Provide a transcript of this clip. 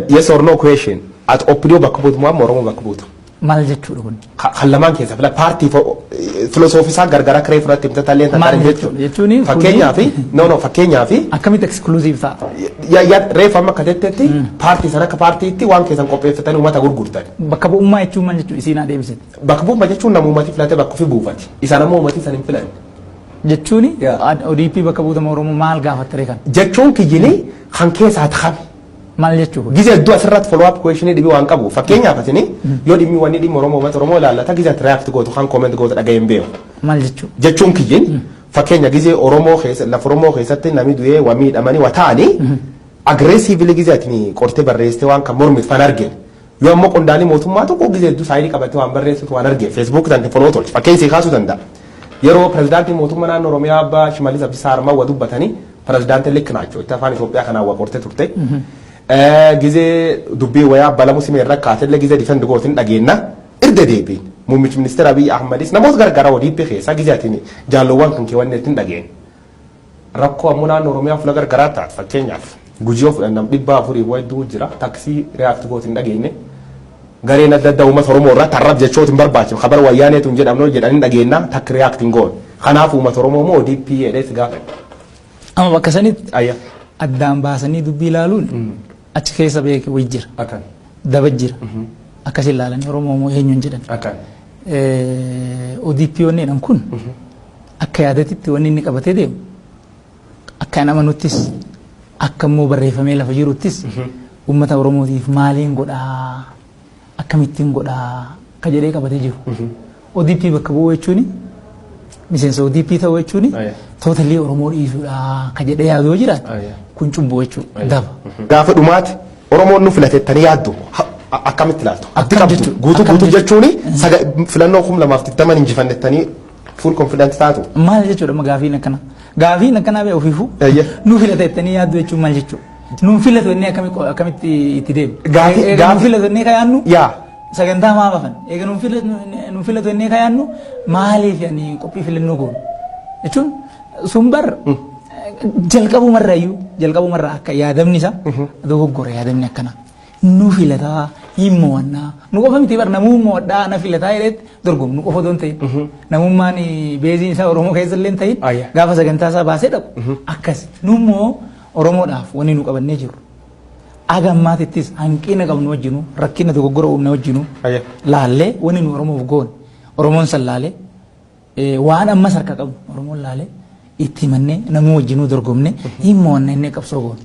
Yes or no question. At opinion bakbuut mo oromo bakbuut. Maal jechudha kun? Khallamaan keessa fila party philosophisaa gargara kree fudhatte imta talleen tataan jechuun fakkeenyaa fi fakkeenyaa fi akkamitti exclusive ta'a? Reef amma akka jettetti party sana akka partyitti waan keessan qopheeffatanii uummata gurgurtan. Bakka bu'ummaa jechuun maal jechuudha isiin adeemsite? Bakka bu'ummaa jechuun nama uummati filatee bakka ofii buufati. Isaan ammoo uummati san hin filan. Jechuun ODP bakka buutama Oromoo maal gaafattare kan? Jechuun kiyyini kan keessaa ta'ame. Maal jechuudha? Gize iddoo asirratti follow up question dhibii waan qabu fakkeenyaaf atini yoo dhimmi wanni dhimmi Oromoo ilaallata gize react gootu kan comment gootu dhaga'een beeku. Maal jechuudha? Jechuun kiyyin fakkeenya gize Oromoo keessa lafa Oromoo keessatti namni du'ee waa miidhamanii waa ta'anii aggressively gize atini qortee barreessite waan kan mormit fan argine yoo ammoo qondaalii mootummaa tokko gize iddoo saayidii qabattee waan barreessitu waan argine Facebook tan follow tolchi fakkeenyi kaasuu danda'a. Yeroo pirezidaantii mootummaa naannoo Oromiyaa Abbaa Shimallis Abdiisaa Harmaa waa dubbatanii pirezidaantii likki naachoo itti afaan Itoophiyaa kanaan waa qortee turte. Gize dubbii wayaa bala musliimee irra kaatelle gize difendi gootin dhageenna irda deebiin muummichi ministeera Abiy Ahmadis namoota gargaara ODP keessa gize atini jaalowwan kan keewwanne ittiin dhageen rakkoo ammoo naannoo Oromiyaa fuula gargaraa taate fakkeenyaaf gujii of fudhannam 400 wayituu jira taksii react gootin dhageenye gareen adda addaa uummata Oromoo irraa tarrab jechootiin barbaachisu khabar wayyaaneetuun jedhamnoo jedhanii dhageenna takka reacting goon kanaaf uummata Oromoo moo ODP jedhees gaafa amma bakka sanitti addaan baasanii dubbii ilaaluun achi keessa beeke way jira daba jira akkas ilaalanii Oromoo moo eenyuun jedhan ODP wanneen kun akka yaadatitti wanni inni qabatee deemu akka nama nuttis akka immoo barreeffamee lafa jiruttis uummata Oromootiif maaliin godhaa akkamittiin godhaa ka jedhee qabatee jiru ODP bakka bu'uu jechuun miseensa ODP ta'uu jechuun totally Oromoo dhiisuudha ka jedhee yaaduu jiraat kun cubbuu jechuudha daba. Gaafa dhumaati Oromoon nu filatettanii yaaddu akkamitti ilaaltu? Abdii qabdu guutuu jechuun filannoo 2020 injifannettanii full confident taatu. Maal jechuudha gaafiin akkana? Gaafiin akkanaa bee ofiifuu nu filatettanii yaaddu jechuun maal jechuudha? Nu filatannee akkamitti itti deemu? Nu filatannee ka yaadnu sagantaa maa bafan? Eega nu filatannee ka yaadnu maaliif yaani qophii filannoo goonu? Jechuun sun bar jalqabumarraa akka yaadamni isaa dogoggora yaadamni akkana nu filataa himmoonnaa nu qofa miti bar namummaa wadhaa na filataa jedhetti dorgomu nu qofa doon ta'in namummaan beeziin isaa Oromoo keessa illee ta'in gaafa sagantaa isaa baasee dhaqu akkas nummoo Oromoodhaaf wanni nu qabannee jiru agammaatittis hanqina qabnu wajjinu rakkina dogoggora uumne wajjinu laallee wanni nu Oromoof goone Oromoon san laalee waan ammas harka qabnu Oromoon laalee itti mannee namuu wajjinuu dorgomne himmoonna inni qabsoo goone.